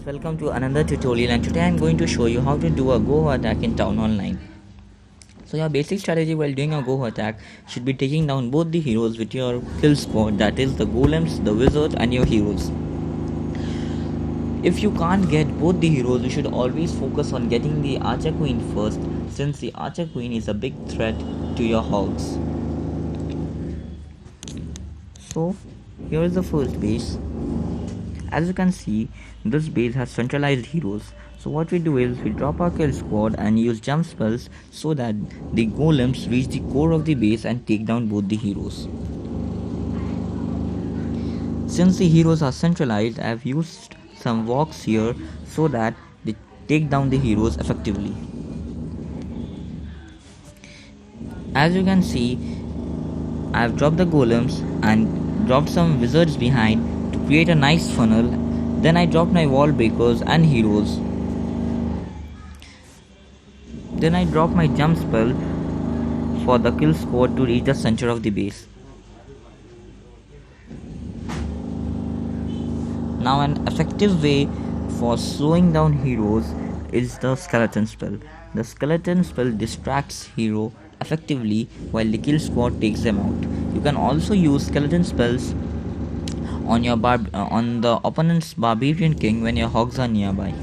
welcome to another tutorial, and today I'm going to show you how to do a go attack in Town Hall 9. So your basic strategy while doing a go attack should be taking down both the heroes with your kill squad, that is the golems, the wizards and your heroes. If you can't get both the heroes, you should always focus on getting the archer queen first, since the archer queen is a big threat to your hogs. So here is the first base. As you can see, this base has centralized heroes. So what we do is we drop our kill squad and use jump spells so that the golems reach the core of the base and take down both the heroes. Since the heroes are centralized, I have used some walks here so that they take down the heroes effectively. As you can see, I have dropped the golems and dropped some wizards behind to create a nice funnel. Then I dropped my wall breakers and heroes. Then I dropped my jump spell for the kill squad to reach the center of the base. Now an effective way for slowing down heroes is the skeleton spell. The skeleton spell distracts hero effectively while the kill squad takes them out. You can also use skeleton spells on the opponent's barbarian king when your hogs are nearby.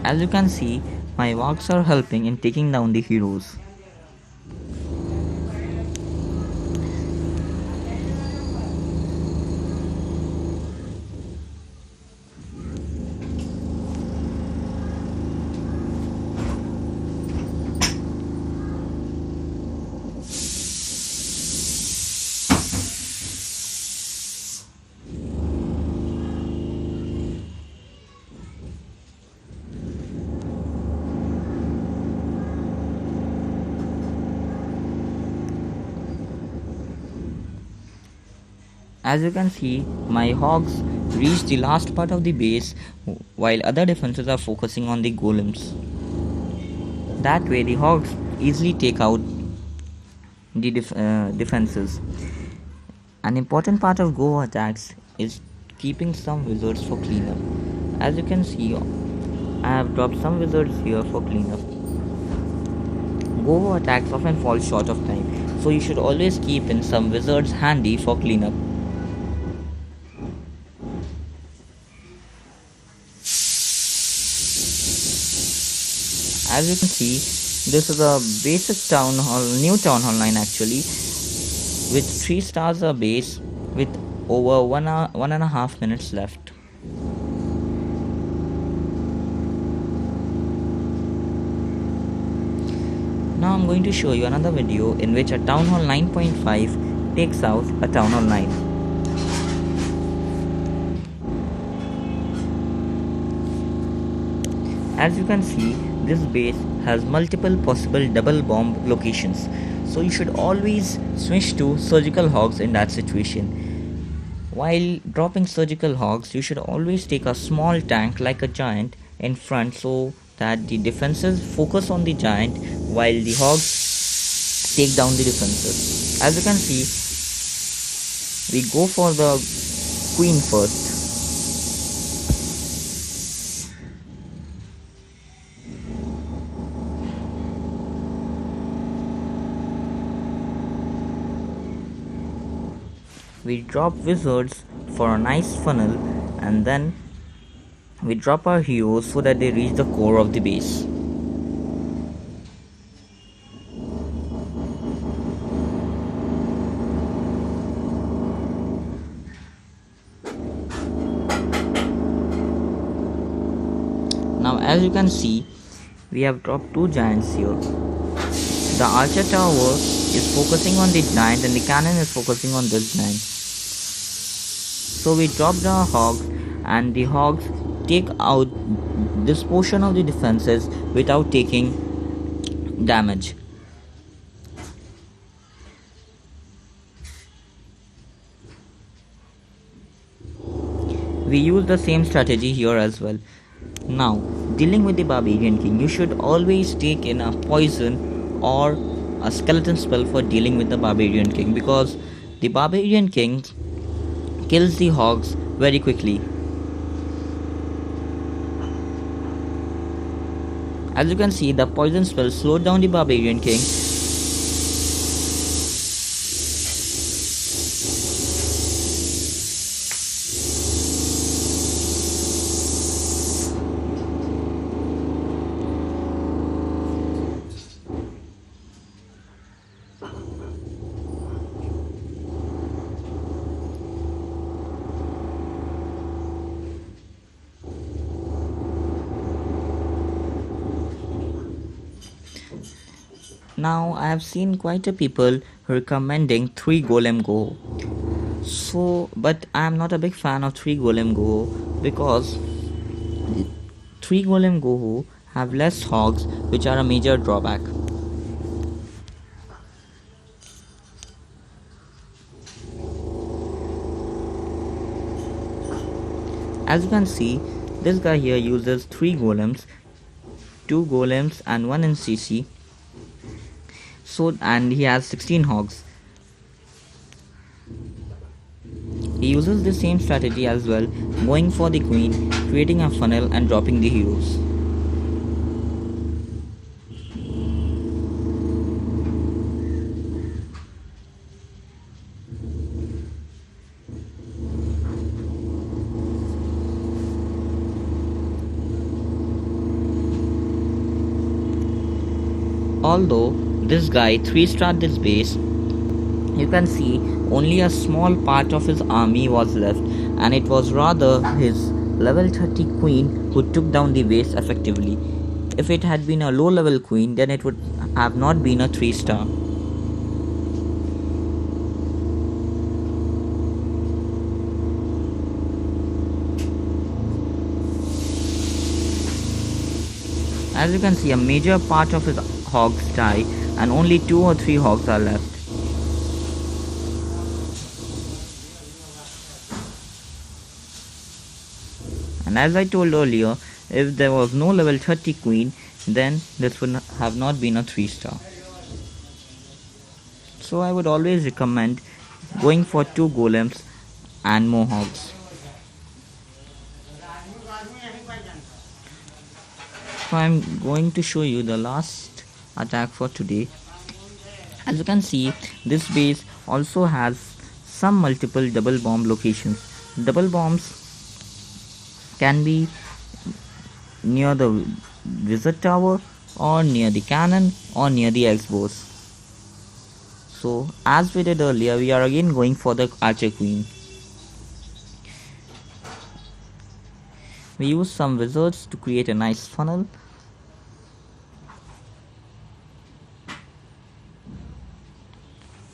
As you can see, my walks are helping in taking down the heroes. As you can see, my hogs reached the last part of the base while other defenses are focusing on the golems. That way the hogs easily take out the defenses. An important part of go attacks is keeping some wizards for cleanup. As you can see, I have dropped some wizards here for cleanup. Go attacks often fall short of time, so you should always keep in some wizards handy for cleanup. As you can see, this is a basic new Town Hall 9 actually, with 3 stars a base with over 1.5 minutes left. Now I'm going to show you another video in which a Town Hall 9.5 takes out a Town Hall 9. As you can see, this base has multiple possible double bomb locations, so you should always switch to surgical hogs in that situation. While dropping surgical hogs, you should always take a small tank like a giant in front so that the defenses focus on the giant while the hogs take down the defenses. As you can see, we go for the queen first. We drop wizards for a nice funnel, and then we drop our heroes so that they reach the core of the base. Now as you can see, we have dropped 2 giants here. The archer tower is focusing on the giant and the cannon is focusing on this giant. So we dropped our hogs and the hogs take out this portion of the defenses without taking damage. We use the same strategy here as well. Now, dealing with the barbarian king, you should always take in a poison or a skeleton spell for dealing with the barbarian king, because the barbarian king kills the hogs very quickly. As you can see, the poison spell slowed down the barbarian king. Now I have seen quite a people recommending 3 Golem Go. So, but I am not a big fan of 3 Golem Go because 3 Golem Go have less hogs, which are a major drawback. As you can see, this guy here uses 3 golems, 2 golems and 1 NCC. So, and he has 16 hogs. He uses the same strategy as well, going for the queen, creating a funnel and dropping the heroes. Although this guy 3-starred this base, you can see only a small part of his army was left, and it was rather his level 30 queen who took down the base effectively. If it had been a low level queen, then it would have not been a 3-star. As you can see, a major part of his hogs die and only 2 or 3 hogs are left. And as I told earlier, if there was no level 30 queen, then this would have not been a 3-star. So I would always recommend going for 2 golems and more hogs. So I'm going to show you the last attack for today. As you can see, this base also has some multiple double bomb locations. Double bombs can be near the wizard tower or near the cannon or near the X-bows. So as we did earlier, we are again going for the archer queen. We use some wizards to create a nice funnel.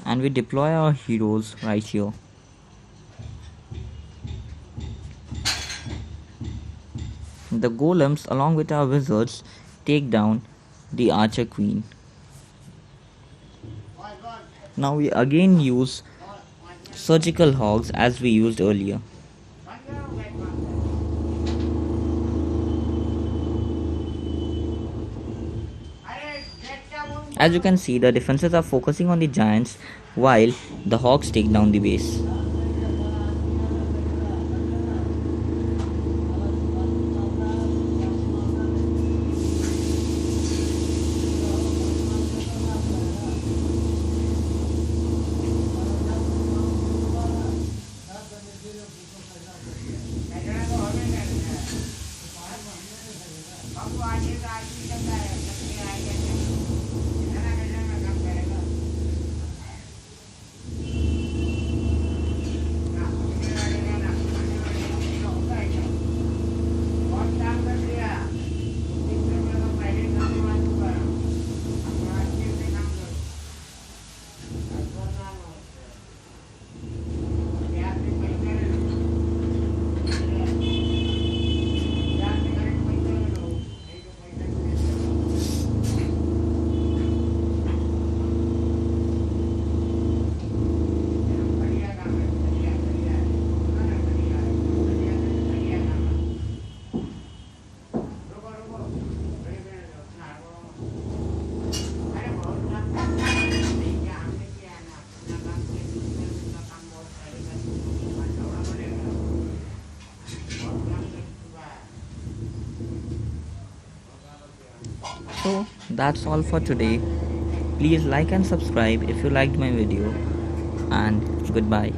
And we deploy our heroes right here. The golems along with our wizards take down the archer queen. Now we again use surgical hogs as we used earlier. As you can see, the defenses are focusing on the giants while the hogs take down the base. So that's all for today. Please like and subscribe if you liked my video, and goodbye.